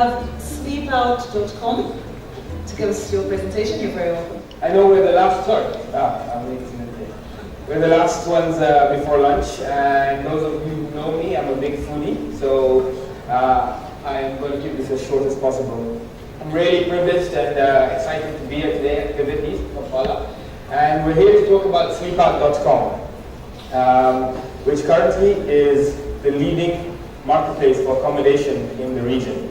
have sleepout.com to give us your presentation. You're very welcome. I know we're the last, we're the last ones before lunch, and those of you who know me, I'm a big foodie, so I am going to keep this as short as possible. I'm really privileged and excited to be here today at Pivot East, Kampala, and we're here to talk about sleepout.com, which currently is the leading marketplace for accommodation in the region.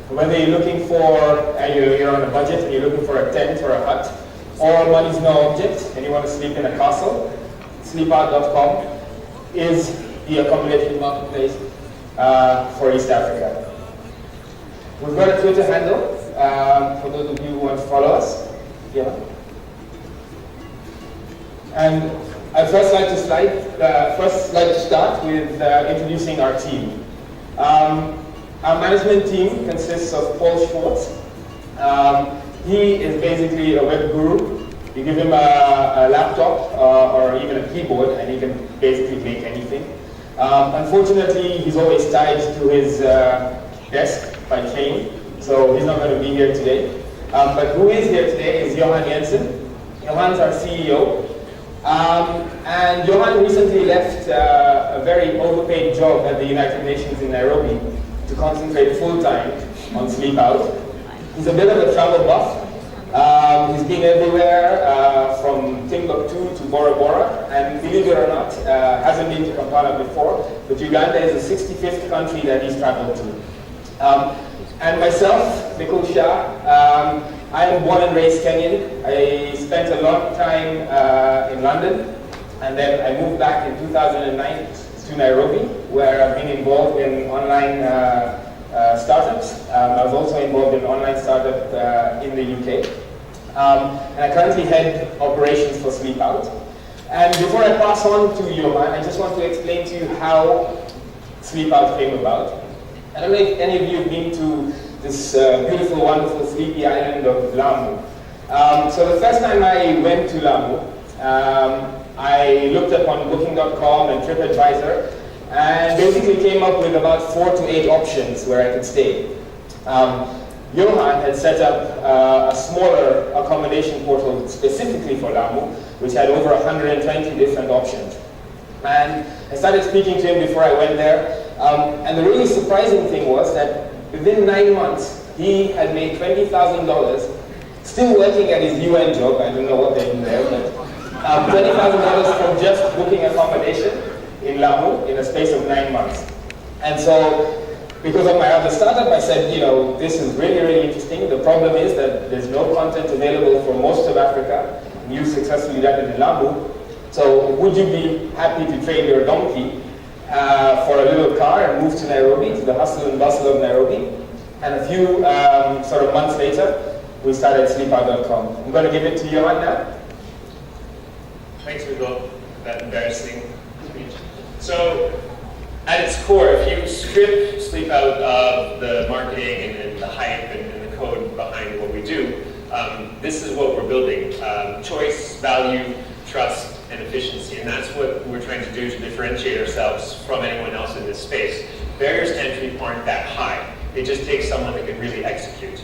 Whether you're looking for, you're on a budget and you're looking for a tent or a hut, or money's no object and you want to sleep in a castle, sleepout.com is the accommodation marketplace for East Africa. We've got a Twitter handle for those of you who want to follow us. Yeah. And I'd first like to start with introducing our team. Our management team consists of Paul Schwartz. He is basically a web guru. You give him a laptop or even a keyboard and he can basically make anything. Unfortunately, he's always tied to his desk by chain, so he's not going to be here today. But who is here today is Johann Jenson. Johann's our CEO. And Johann recently left a very overpaid job at the United Nations in Nairobi to concentrate full-time on Sleep Out. He's a bit of a travel buff. He's been everywhere, from Timbuktu to Bora Bora, and believe it or not, hasn't been to Kampala before, but Uganda is the 65th country that he's traveled to. And myself, Mikul Shah, I am born and raised Kenyan. I spent a long time in London, and then I moved back in 2009 to Nairobi, where I've been involved in online startups. I was also involved in an online startup in the UK. And I currently head operations for Sleep Out. And before I pass on to Johann, I just want to explain to you how Sleep Out came about. I don't know if any of you have been to this beautiful, wonderful, sleepy island of Lamu. So the first time I went to Lamu, I looked up on booking.com and TripAdvisor and basically came up with about 4 to 8 options where I could stay. Johann had set up a smaller accommodation portal specifically for Lamu, which had over 120 different options. And I started speaking to him before I went there. And the really surprising thing was that within 9 months, he had made $20,000, still working at his UN job. I don't know what they do there, but $20,000 from just booking accommodation in Lamu in a space of 9 months. And so, because of my other startup, I said, you know, this is really, really interesting. The problem is that there's no content available for most of Africa. You successfully done it in Lamu. So would you be happy to trade your donkey for a little car and move to Nairobi, to the hustle and bustle of Nairobi? And a few sort of months later, we started sleepout.com. I'm going to give it to Johann now. Thanks, Mikul, for that embarrassing speech. So, at its core, if you strip Sleep Out of the marketing and the hype and the code behind what we do, this is what we're building. Choice, value, trust, and efficiency. And that's what we're trying to do to differentiate ourselves from anyone else in this space. Barriers to entry aren't that high. It just takes someone that can really execute.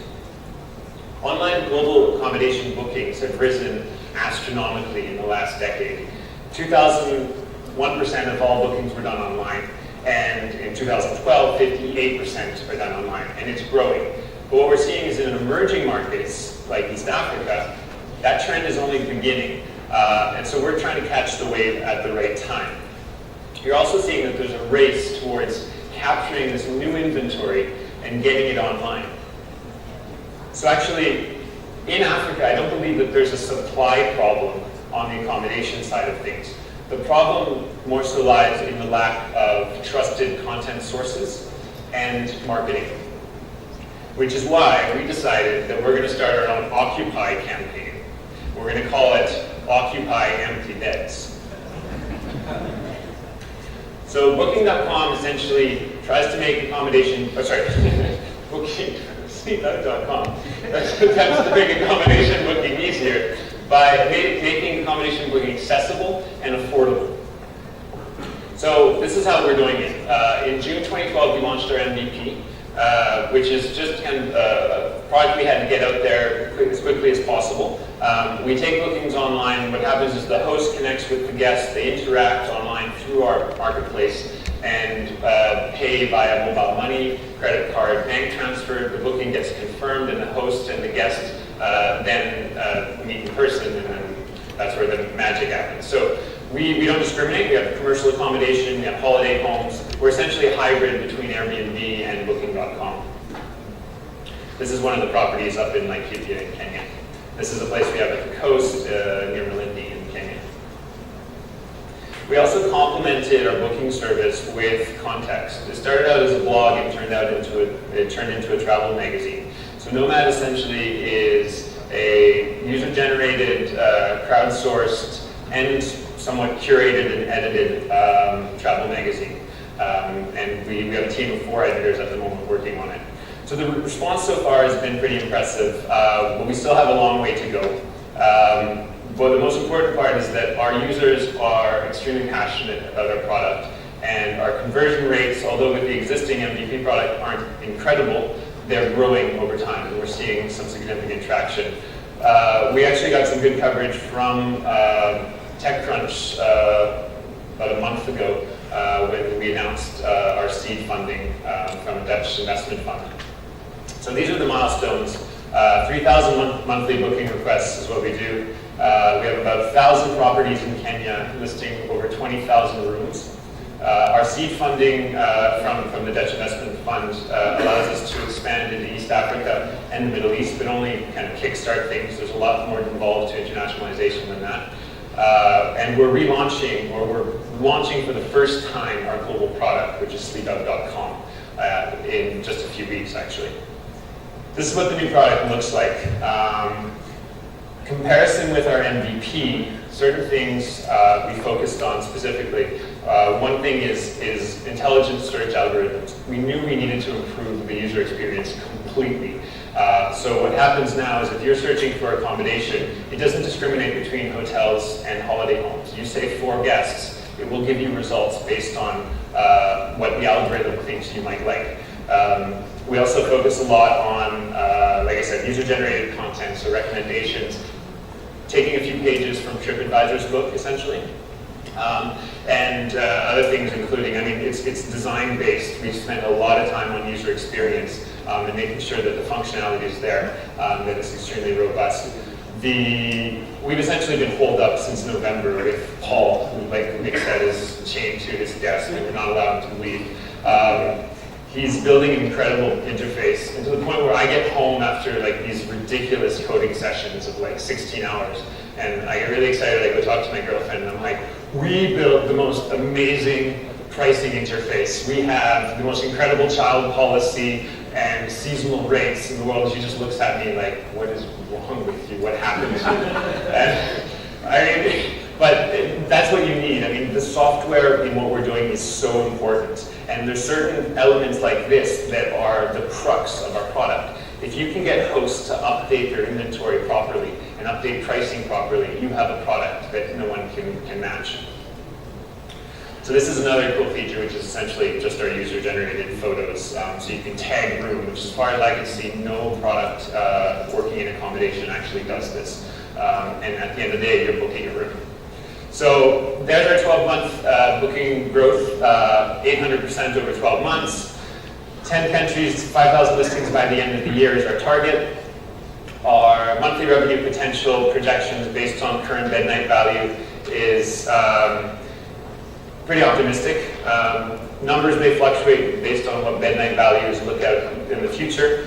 Online global accommodation bookings have risen astronomically in the last decade. 2001% of all bookings were done online, and in 2012, 58% are done online, and it's growing. But what we're seeing is in emerging markets like East Africa, that trend is only beginning, and so we're trying to catch the wave at the right time. You're also seeing that there's a race towards capturing this new inventory and getting it online. So actually, in Africa, I don't believe that there's a supply problem on the accommodation side of things. The problem more so lies in the lack of trusted content sources and marketing, which is why we decided that we're going to start our own Occupy campaign. We're going to call it Occupy Empty Beds. So Booking.com essentially tries to make accommodation, sleepout.com attempts to make accommodation booking easier by making accommodation booking accessible and affordable. So this is how we're doing it. In June 2012, we launched our MVP, which is just kind of a product we had to get out there as quickly as possible. We take bookings online. What happens is the host connects with the guest. They interact online through our marketplace and pay via mobile money, credit card, bank transfer. The booking gets confirmed, and the host and the guest then meet in person, and then that's where the magic happens. So we don't discriminate. We have commercial accommodation, we have holiday homes. We're essentially a hybrid between Airbnb and Booking.com. This is one of the properties up in Laikipia in Kenya. This is a place we have at the coast near Malindi in Kenya. We also complemented our booking service with context. It started out as a blog and it turned into a travel magazine. So Nomad essentially is a user-generated, crowdsourced, and somewhat curated and edited travel magazine. And we have a team of 4 editors at the moment working on it. So the response so far has been pretty impressive, but we still have a long way to go. But the most important part is that our users are extremely passionate about our product, and our conversion rates, although with the existing MVP product aren't incredible, they're growing over time, and we're seeing some significant traction. We actually got some good coverage from TechCrunch about a month ago when we announced our seed funding from a Dutch investment fund. So these are the milestones. 3,000 monthly booking requests is what we do. We have about 1,000 properties in Kenya listing over 20,000 rooms. Our seed funding from the Dutch investment fund allows us to expand into East Africa and the Middle East, but only kind of kickstart things. There's a lot more involved to internationalization than that. And we're relaunching, or we're launching for the first time, our global product, which is sleepout.com, in just a few weeks, actually. This is what the new product looks like. Comparison with our MVP, certain things we focused on specifically. One thing is intelligent search algorithms. We knew we needed to improve the user experience completely. So what happens now is if you're searching for accommodation, it doesn't discriminate between hotels and holiday homes. You say 4 guests, it will give you results based on what the algorithm thinks you might like. We also focus a lot on, like I said, user-generated content, so recommendations, taking a few pages from TripAdvisor's book, essentially. And other things including, I mean, it's design-based. We spend a lot of time on user experience and making sure that the functionality is there, that it's extremely robust. We've essentially been holed up since November with Paul, who, like Nick said, is chained to his desk and we're not allowed him to leave. He's building an incredible interface, and to the point where I get home after like these ridiculous coding sessions of like 16 hours, and I get really excited. I go talk to my girlfriend, and I'm like, we built the most amazing pricing interface. We have the most incredible child policy and seasonal rates in the world. She just looks at me like, what is wrong with you? What happened to you? And, I mean, but that's what you need. I mean, the software in what we're doing is so important. And there's certain elements like this that are the crux of our product. If you can get hosts to update their inventory properly and update pricing properly, you have a product that no one can match. So this is another cool feature, which is essentially just our user-generated photos. So you can tag room, which as far as I can see, no product working in accommodation actually does this. And at the end of the day, you're booking a room. So there's our 12-month booking growth, 800% over 12 months. 10 countries, 5,000 listings by the end of the year is our target. Our monthly revenue potential projections based on current bed night value is pretty optimistic. Numbers may fluctuate based on what bed night values look at in the future.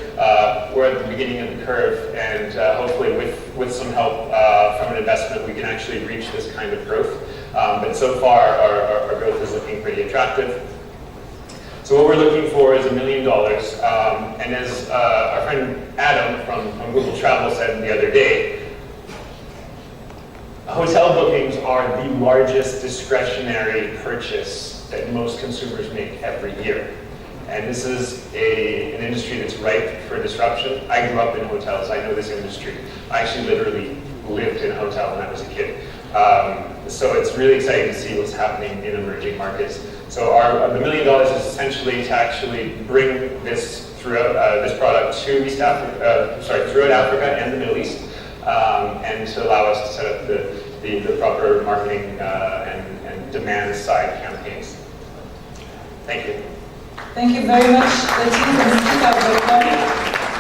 We're at the beginning of the curve, and hopefully with some help from an investment, we can actually reach this kind of growth. But so far, our growth is looking pretty attractive. So what we're looking for is $1 million. And as our friend Adam from Google Travel said the other day, hotel bookings are the largest discretionary purchase that most consumers make every year. And this is an industry that's ripe for disruption. I grew up in hotels. I know this industry. I actually literally lived in a hotel when I was a kid. So it's really exciting to see what's happening in emerging markets. So the $1 million is essentially to actually bring this throughout this product to East Africa, throughout Africa and the Middle East, and to allow us to set up the proper marketing and demand side campaigns. Thank you. Thank you very much, the team from Speakout.com.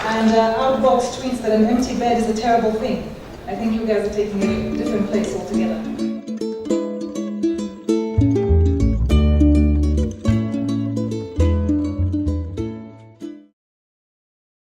And Outbox tweets that an empty bed is a terrible thing. I think you guys are taking a different place altogether.